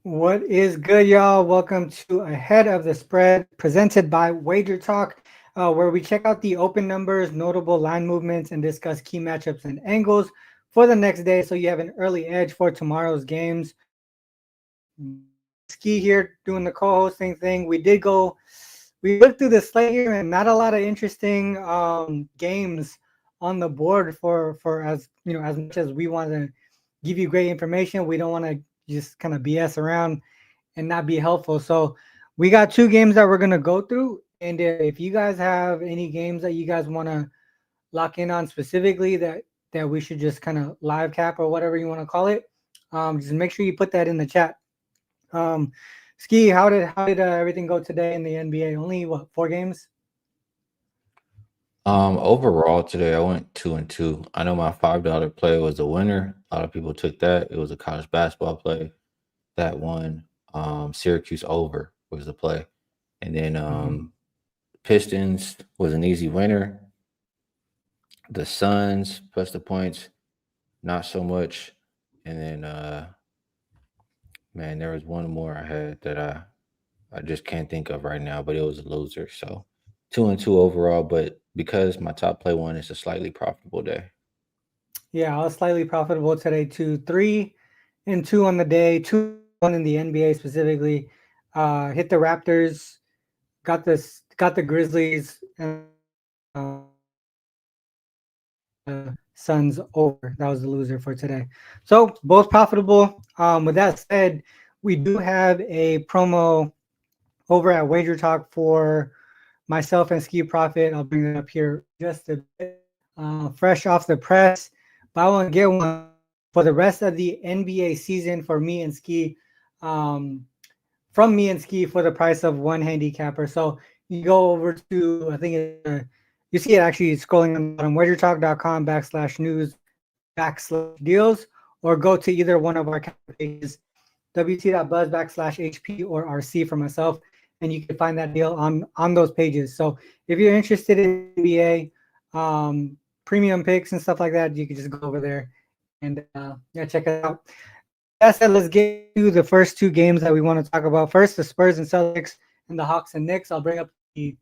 What is good, y'all? Welcome to Ahead of the Spread, presented by Wager Talk, where we check out the open numbers, notable line movements, and discuss key matchups and angles for the next day so you have an early edge for tomorrow's games. Skee here doing the co-hosting thing. We looked through the slate here, and not a lot of interesting games on the board for as as much as we want to give you great information. We don't want to just kind of BS around and not be helpful. So we got two games that we're gonna go through, and if you guys have any games that you guys want to lock in on specifically that we should just kind of live cap or whatever you want to call it, just make sure you put that in the chat. Um, Ski, how did everything go today in the NBA? Only what, 4 games? Overall today I went 2-2. I know my $5 play was a winner. A lot of people took that. It was a college basketball play that won. Syracuse over was the play. And then Pistons was an easy winner. The Suns plus the points, not so much. And then man, there was one more I had that I just can't think of right now, but it was a loser. So 2-2 overall, but because my top play won, it's a slightly profitable day. Yeah, I was slightly profitable today too. 3-2 on the day, 2-1 in the NBA specifically. Hit the Raptors, got the Grizzlies, and Suns over. That was the loser for today. So both profitable. With that said, we do have a promo over at Wager Talk for myself and Ski Profit. I'll bring it up here just a bit. Fresh off the press, buy one get one for the rest of the NBA season for me and Ski. From me and Ski for the price of one handicapper. So you go over to, I think you see it actually scrolling on the bottom, wagertalk.com/news /deals, or go to either one of our pages, wt.buzz /HP or RC for myself, and you can find that deal on those pages. So if you're interested in NBA premium picks and stuff like that, you can just go over there and yeah, check it out. That said, let's get to the first two games that we want to talk about. First, the Spurs and Celtics and the Hawks and Knicks. I'll bring up the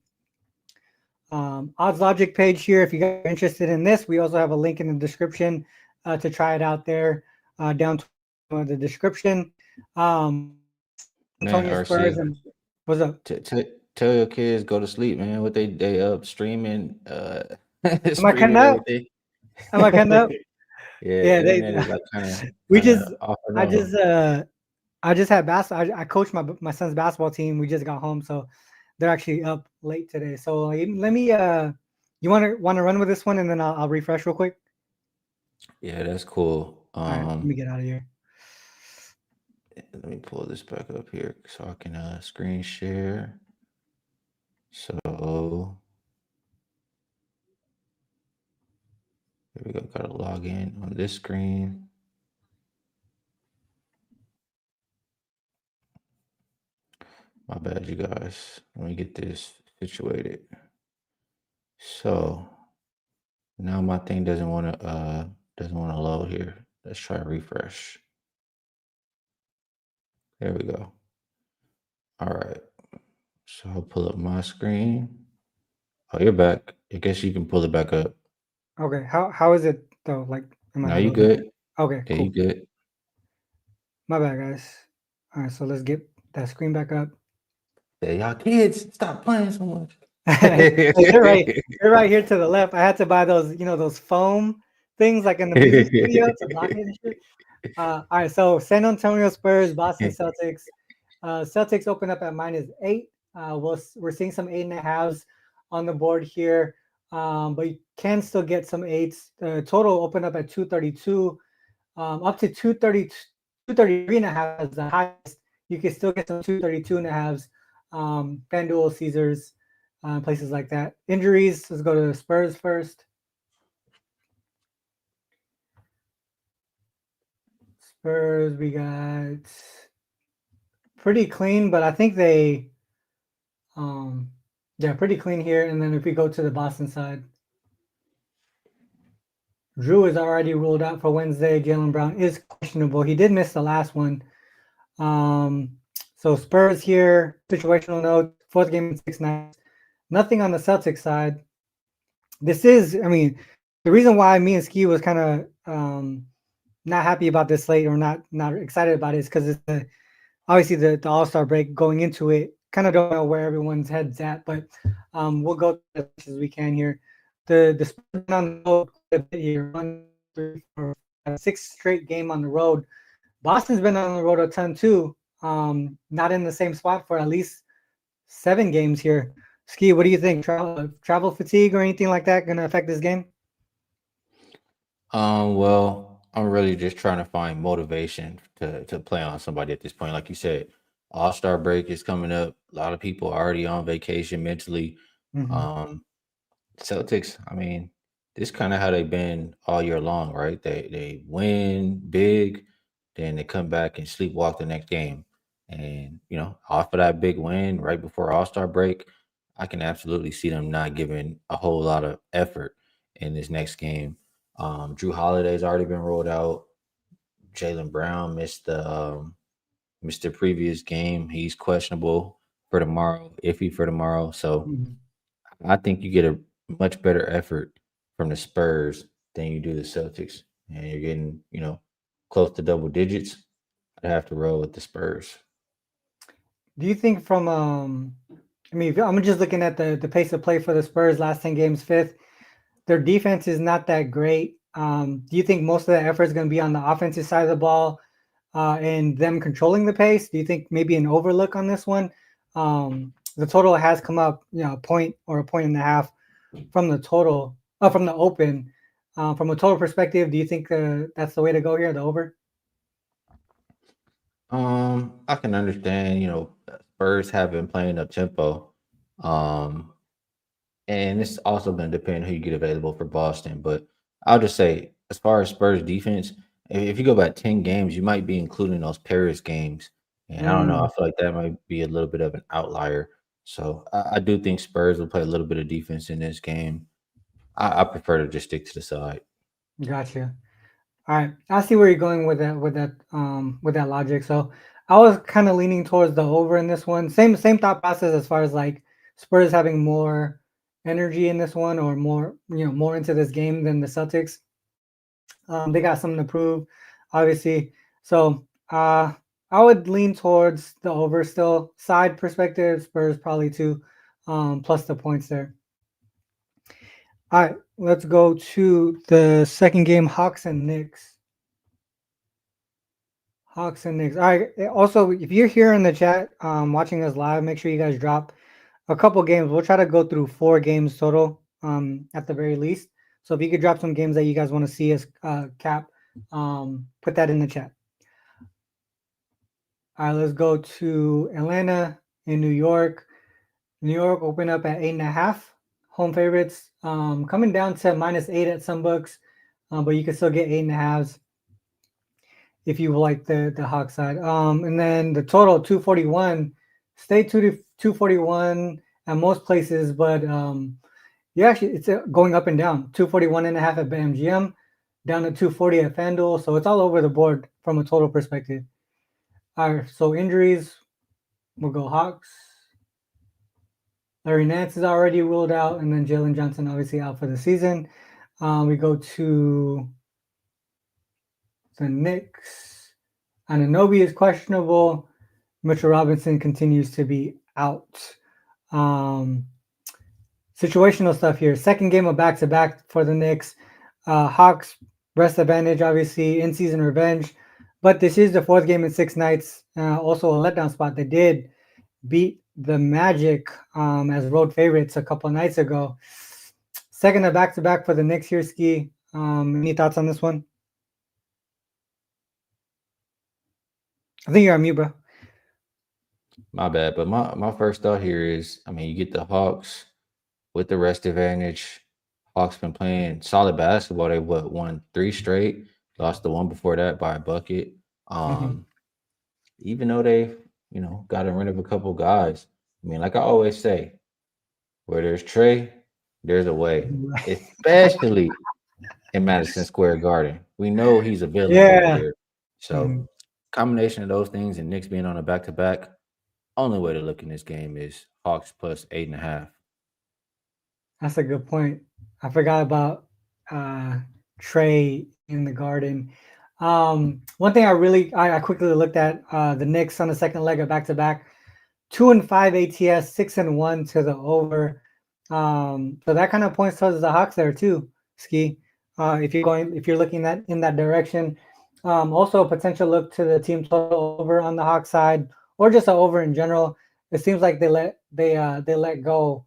odds logic page here if you guys are interested in this. We also have a link in the description to try it out there down to the description. Man, Antonio Spurs RC, and what's up? tell your kids go to sleep, man. What they up streaming, Am I cutting streaming up? everything. Am I cutting up? Yeah, Yeah, they. internet is like kind We of just. off and I on. just. I just had basketball. I coached my son's basketball team. We just got home, so they're actually up late today. So let me. You want to run with this one, and then I'll refresh real quick. Yeah, that's cool. All right, let me get out of here. Let me pull this back up here so I can screen share. So here we go. Gotta log in on this screen. My bad, you guys. Let me get this situated. So now my thing doesn't want to load here. Let's try refresh. There we go. All right. So I'll pull up my screen. Oh, you're back. I guess you can pull it back up. Okay, how is it though? Like, am I Now you able to? good? Okay, Yeah, you cool. good. My bad, guys. All right, so let's get that screen back up. Yeah, y'all kids, stop playing so much. Hey, they're right here to the left. I had to buy those, those foam things like in the music studio to block it and shit. All right, so San Antonio Spurs, Boston Celtics. Celtics open up at -8. We're seeing some 8.5s on the board here, but you can still get some eights. The total open up at 232, up to 230, 233.5 is the highest. You can still get some 232.5s. FanDuel, Caesars, places like that. Injuries. Let's go to the Spurs first. Spurs, we got pretty clean, but I think yeah, pretty clean here. And then if we go to the Boston side, Drew is already ruled out for Wednesday. Jaylen Brown is questionable. He did miss the last one. Um, so Spurs here, situational note, fourth game in 6 nights. Nothing on the Celtics side. This is, I mean, the reason why me and Skee was kind of not happy about this slate or not excited about it is because it's obviously the All Star break going into it. Kind of don't know where everyone's head's at, but we'll go as much as we can here. The Spurs been on the road quite a bit here. 1, 3, 4, 5, 6 straight game on the road. Boston's been on the road a ton too. Not in the same spot for at least 7 games here. Ski, what do you think? Travel fatigue or anything like that going to affect this game? Well, I'm really just trying to find motivation to play on somebody at this point. Like you said, All Star break is coming up. A lot of people are already on vacation mentally. Mm-hmm. Um, Celtics, I mean, this kind of how they've been all year long, right? They win big, then they come back and sleepwalk the next game. And off of that big win right before All Star break, I can absolutely see them not giving a whole lot of effort in this next game. Drew Holiday's already been rolled out. Jalen Brown missed the previous game. He's questionable for tomorrow, iffy for tomorrow. So Mm-hmm. I think you get a much better effort from the Spurs than you do the Celtics, and you're getting close to double digits. I'd have to roll with the Spurs. Do you think from I mean, I'm just looking at the pace of play for the Spurs last 10 games, fifth. Their defense is not that great. Do you think most of the effort is going to be on the offensive side of the ball and them controlling the pace? Do you think maybe an overlook on this one? The total has come up, a point or a point and a half from the total, from the open. From a total perspective, do you think that's the way to go here, the over? I can understand, Spurs have been playing up tempo. Um, and it's also going to depend who you get available for Boston. But I'll just say, as far as Spurs defense, if you go back 10 games, you might be including those Paris games. And I don't know. I Mm, feel like that might be a little bit of an outlier. So I do think Spurs will play a little bit of defense in this game. I prefer to just stick to the side. gotcha. All right, I see where you're going with that logic. So I was kind of leaning towards the over in this one. Same thought process as far as like Spurs having more energy in this one or more more into this game than the Celtics. They got something to prove, obviously. So I would lean towards the over still. Side perspective, Spurs probably two, plus the points there. All right, let's go to the second game, Hawks and Knicks. Hawks and Knicks. All right. Also, if you're here in the chat, watching us live, make sure you guys drop a couple games. We'll try to go through 4 games total, at the very least. So if you could drop some games that you guys want to see us cap, put that in the chat. All right, let's go to Atlanta in New York. New York open up at 8.5. Home favorites, coming down to -8 at some books, but you can still get 8.5s if you like the Hawk side. And then the total 241, stay 241 at most places, but yeah, actually it's going up and down. 241.5 at BetMGM, down to 240 at FanDuel, so it's all over the board from a total perspective. All right, so injuries, we'll go Hawks. Larry Nance is already ruled out, and then Jalen Johnson obviously out for the season. We go to the Knicks. Anunoby is questionable. Mitchell Robinson continues to be out. Um, Situational stuff here. Second game of back-to-back for the Knicks. Hawks rest advantage, obviously, in-season revenge. But this is the fourth game in 6 nights. Also a letdown spot. They did beat the Magic as road favorites a couple of nights ago. Second of back-to-back for the Knicks here, Skee. Any thoughts on this one? I think you're on mute, bro. My bad. But my first thought here is, I mean, you get the Hawks with the rest advantage. Hawks been playing solid basketball. They won 3 straight. Lost the one before that by a bucket. Mm-hmm. Even though they, got rid of a couple guys. I mean, like I always say, where there's Trey, there's a way. Especially in Madison Square Garden. We know he's available over Yeah. there. So Mm-hmm. Combination of those things and Knicks being on a back to back. Only way to look in this game is Hawks plus 8.5. That's a good point. I forgot about uh, Trey in the Garden. One thing I quickly looked at the Knicks on the second leg of back to back, 2-5 ATS, 6-1 to the over. So that kind of points towards the Hawks there too, Skee. If you're looking at in that direction. Also a potential look to the team total over on the Hawks side, or just a over in general. It seems like they let go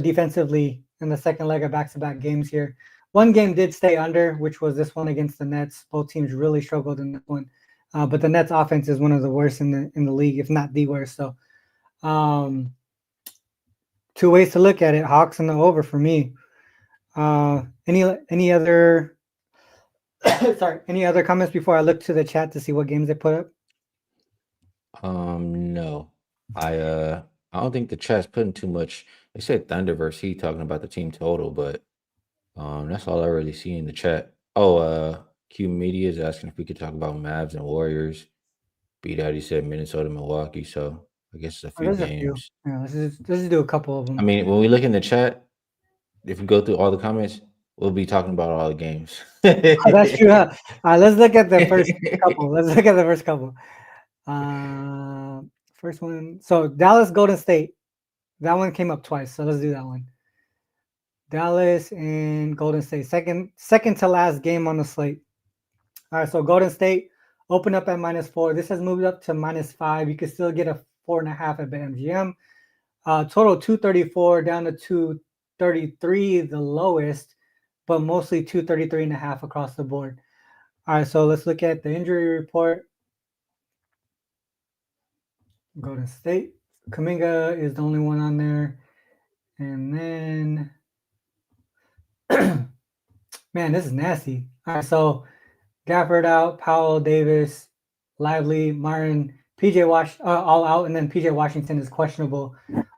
defensively in the second leg of back-to-back games here. One game did stay under, which was this one against the Nets. Both teams really struggled in that one, but the Nets offense is one of the worst in the league, if not the worst. So, two ways to look at it: Hawks and the over for me. Any other any other comments before I look to the chat to see what games they put up? No, I don't think the chat's putting too much. They said Thunder versus Heat talking about the team total, but that's all I really see in the chat. Oh, Q Media is asking if we could talk about Mavs and Warriors. B Daddy said Minnesota, Milwaukee. So I guess it's a few There's a few. games. Yeah, let's just do a couple of them. I mean, when we look in the chat, if we go through all the comments, we'll be talking about all the games. Oh, that's true. Huh? Let's look at the first couple. Let's look at the first couple. First one. So Dallas, Golden State. That one came up twice. So let's do that one. Dallas and Golden State. Second to last game on the slate. All right. So Golden State opened up at -4. This has moved up to -5. You can still get a 4.5 at BetMGM. Total 234 down to 233, the lowest, but mostly 233.5 across the board. All right, so let's look at the injury report. Golden State. Kuminga is the only one on there. And then, man, this is nasty. All right, so Gafford out, Powell, Davis, Lively, Martin, PJ all out, and then PJ Washington is questionable.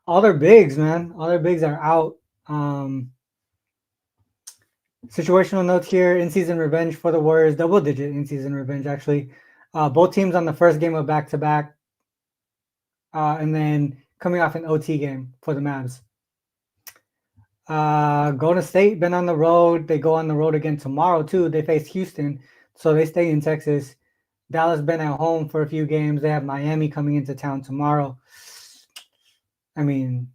All their bigs, man. All their bigs are out. Situational notes here: in-season revenge for the Warriors, double-digit in-season revenge actually. Both teams on the first game of back-to-back, and then coming off an OT game for the Mavs. Golden State been on the road. They go on the road again tomorrow too. They face Houston, so they stay in Texas. Dallas been at home for a few games. They have Miami coming into town tomorrow. I mean,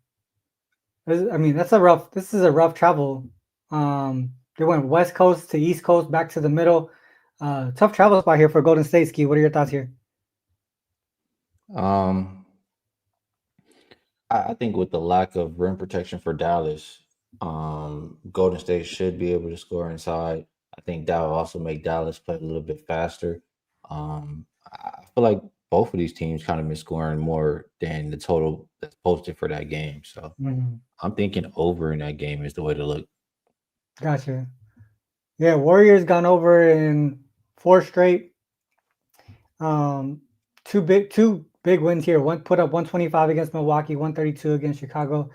this is a rough travel. They went West Coast to East Coast, back to the middle. Tough travel spot here for Golden State. Skee, what are your thoughts here? I think with the lack of rim protection for Dallas, Golden State should be able to score inside. I think that will also make Dallas play a little bit faster. I feel like both of these teams kind of miss scoring more than the total that's posted for that game. So I'm thinking over in that game is the way to look. Gotcha. Yeah, Warriors gone over in 4 straight. Two big wins here. One put up 125 against Milwaukee, 132 against Chicago.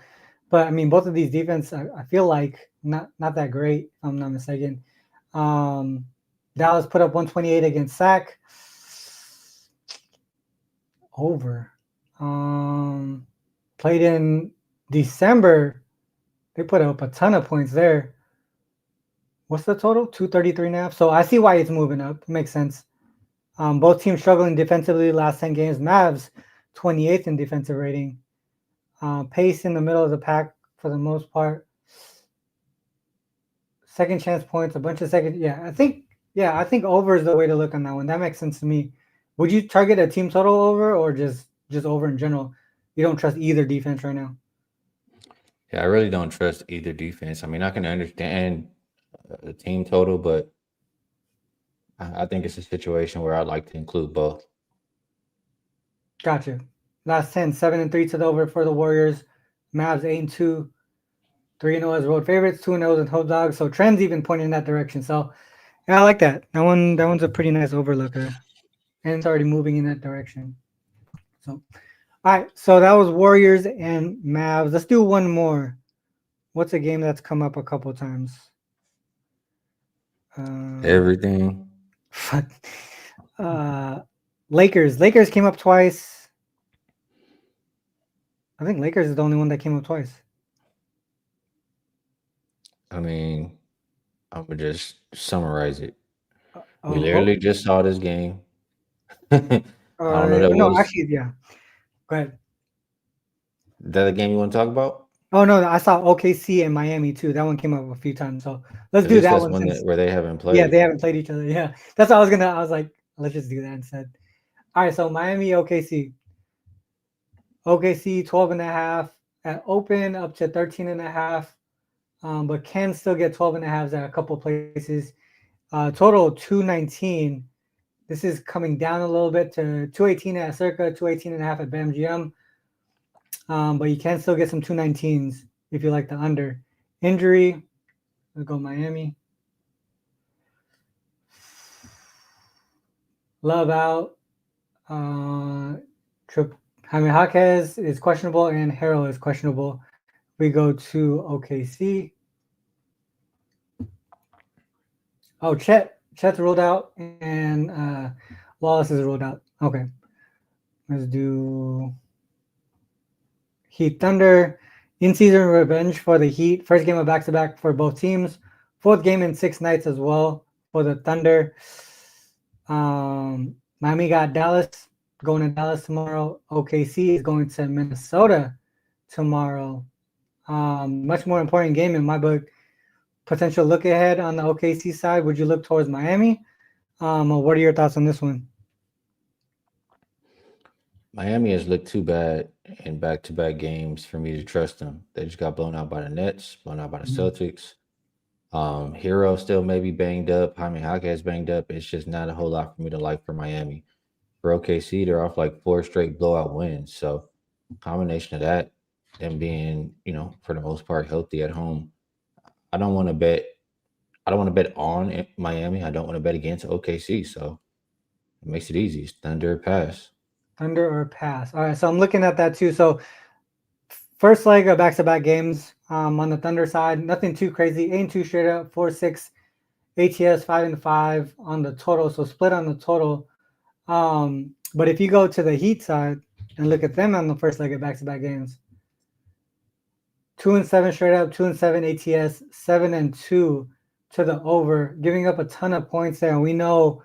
But I mean, both of these defense, I feel like not that great, if I'm not mistaken. Dallas put up 128 against Sac. Over. Played in December. They put up a ton of points there. What's the total? 233.5. So I see why it's moving up. It makes sense. Both teams struggling defensively last 10 games. Mavs 28th in defensive rating. Pace in the middle of the pack for the most part. Second chance points, a bunch of second. I think over is the way to look on that one. That makes sense to me. Would you target a team total over or just over in general? You don't trust either defense right now. Yeah, I really don't trust either defense. I mean, I can understand the team total, but I think it's a situation where I'd like to include both. Gotcha. Last 10, 7-3 to the over for the Warriors. Mavs 8-2, 3-0 as road favorites, 2-0 as home dogs. So trends even pointing in that direction. So yeah, I like that. That one's a pretty nice overlooker, and it's already moving in that direction. So, all right. So that was Warriors and Mavs. Let's do one more. What's a game that's come up a couple times? Everything. Uh, Lakers. Lakers came up twice. I think Lakers is the only one that came up twice. I mean, I'm gonna just summarize it. We Oh, literally just saw this game. I don't know. no, actually, yeah. Go ahead. That the game you want to talk about? Oh no, I saw OKC and Miami too. That one came up a few times. So let's At do least that that's one one since that where they haven't yeah, they played. haven't played each other. Yeah. That's what I was gonna I was like, let's just do that instead. All right, so Miami OKC. OKC 12 and a half at open up to 13 and a half. But can still get 12 and a halves at a couple places. Total 219. This is coming down a little bit to 218 at circa 218 and a half at BAMGM. But you can still get some 219s if you like the under. Injury, let's go Miami. Love out. Trip. Jaime Jaquez is questionable and Harrell is questionable. We go to OKC. Oh, Chet's ruled out and Wallace is ruled out. Okay. Let's do Heat Thunder. In-season revenge for the Heat. First game of back-to-back for both teams. Fourth game in 6 nights as well for the Thunder. Miami got Dallas. Going to Dallas tomorrow. OKC is going to Minnesota tomorrow. Much more important game in my book. Potential look ahead on the OKC side. Would you look towards Miami? What are your thoughts on this one? Miami has looked too bad in back-to-back games for me to trust them. They just got blown out by the Nets, blown out by the Celtics. Hero still maybe banged up. Jaime Jaquez banged up. It's just not a whole lot for me to like for Miami. For OKC, they're off like 4 straight blowout wins. So combination of that, them being, for the most part healthy at home. I don't want to bet. I don't want to bet on Miami. I don't want to bet against OKC. So it makes it easy. It's Thunder pass. Thunder or pass? All right, so I'm looking at that too. So first leg of back-to-back games on the Thunder side, nothing too crazy. 8-2 straight up, 4-6 ATS, 5-5 on the total. So split on the total. But if you go to the Heat side and look at them on the first leg of back-to-back games, 2-7 straight up, 2-7 ATS, 7-2 to the over, giving up a ton of points there. And we know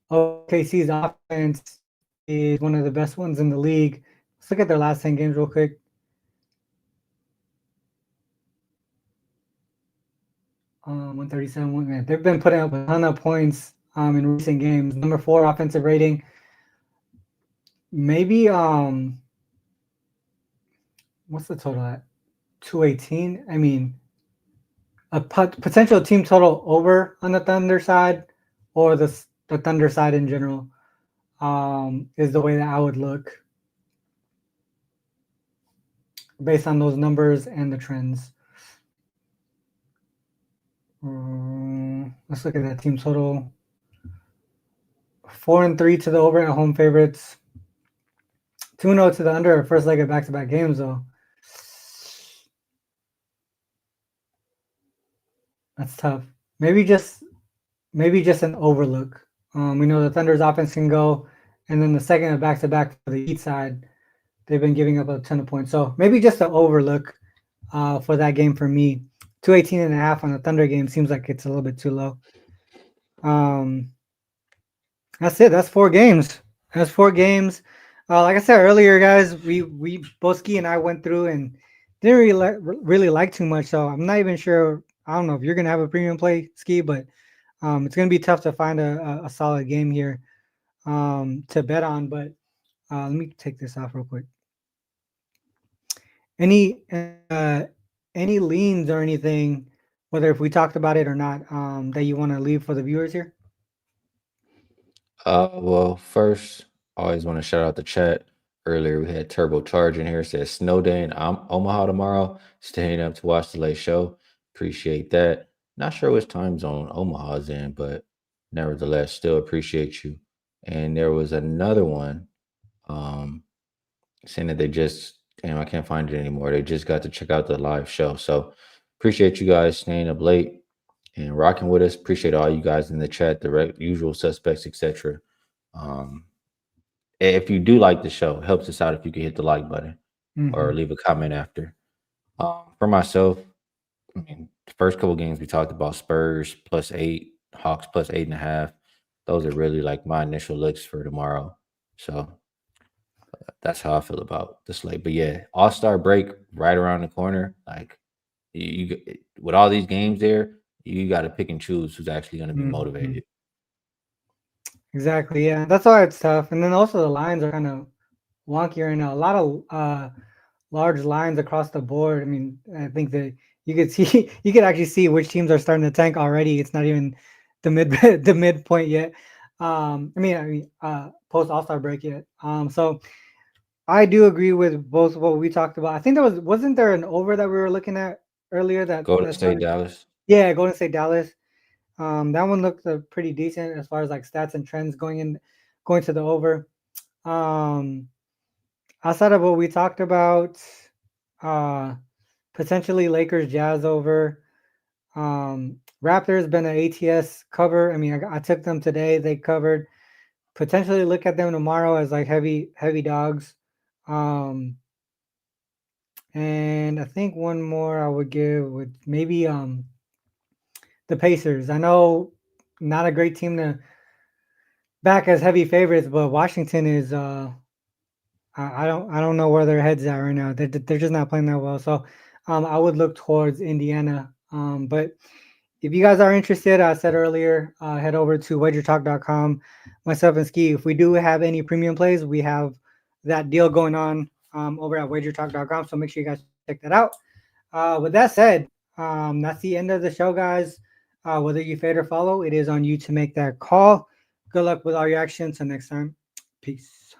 OKC's offense is one of the best ones in the league. Let's look at their last 10 games real quick. Um, 137. They've been putting up a ton of points in recent games. Number 4 offensive rating. Maybe what's the total at? 218. I mean, a potential team total over on the Thunder side, or the Thunder side in general, is the way that I would look based on those numbers and the trends. Let's look at that team total. 4-3 to the over at home favorites. 2-0 to the under. First leg of back-to-back games, though. That's tough. Maybe just an overlook. We know the Thunder's offense can go, and then the second of back-to-back for the Heat side, they've been giving up a ton of points. So maybe just an overlook for that game for me. 218.5 on the Thunder game seems like it's a little bit too low. That's it. That's 4 games. That's 4 games. Like I said earlier, guys, we both Skee and I went through and didn't really like too much. So I'm not even sure. I don't know if you're gonna have a premium play, Skee, but it's gonna be tough to find a solid game here to bet on. But let me take this off real quick. Any leans or anything, whether if we talked about it or not, that you want to leave for the viewers here? Well, first, I always want to shout out the chat. Earlier, we had Turbo Charge in here. Says snow day in Omaha tomorrow. Staying up to watch the late show. Appreciate that. Not sure which time zone Omaha's in, but nevertheless, still appreciate you. And there was another one saying that they just, damn, I can't find it anymore. They just got to check out the live show. So appreciate you guys staying up late. and rocking with us. Appreciate all you guys in the chat, the usual suspects, etc. Um, if you do like the show, it helps us out if you can hit the like button or Mhm. leave a comment after. For myself, I mean, the first couple games we talked about Spurs +8, Hawks +8.5. Those are really like my initial looks for tomorrow. So that's how I feel about the slate. But yeah, All-Star break right around the corner. Like with all these games there, you got to pick and choose who's actually going to be Mhm. motivated. Exactly. Yeah, that's why it's tough. And then also the lines are kind of wonky right now. A lot of large lines across the board. I mean, I think that you could see you could actually see which teams are starting to tank already. It's not even the mid the midpoint yet. Post All Star break yet. So I do agree with both what we talked about. I think there wasn't there an over that we were looking at earlier Golden that State, started. Dallas. Yeah, Golden State Dallas. That one looked pretty decent as far as like stats and trends going to the over. Um, Outside of what we talked about, uh, potentially Lakers Jazz over. Raptors been an ATS cover. I mean, I took them today. They covered. Potentially look at them tomorrow as like heavy dogs. Um, and I think one more I would give would maybe the Pacers. I know not a great team to back as heavy favorites, but Washington is I don't know where their heads at right now. They're just not playing that well. So I would look towards Indiana. But if you guys are interested, I said earlier, head over to wagertalk.com. Myself and Skee, if we do have any premium plays, we have that deal going on over at wagertalk.com. So make sure you guys check that out. With that said, that's the end of the show, guys. Whether you fade or follow, it is on you to make that call. Good luck with all your actions. Until next time, peace.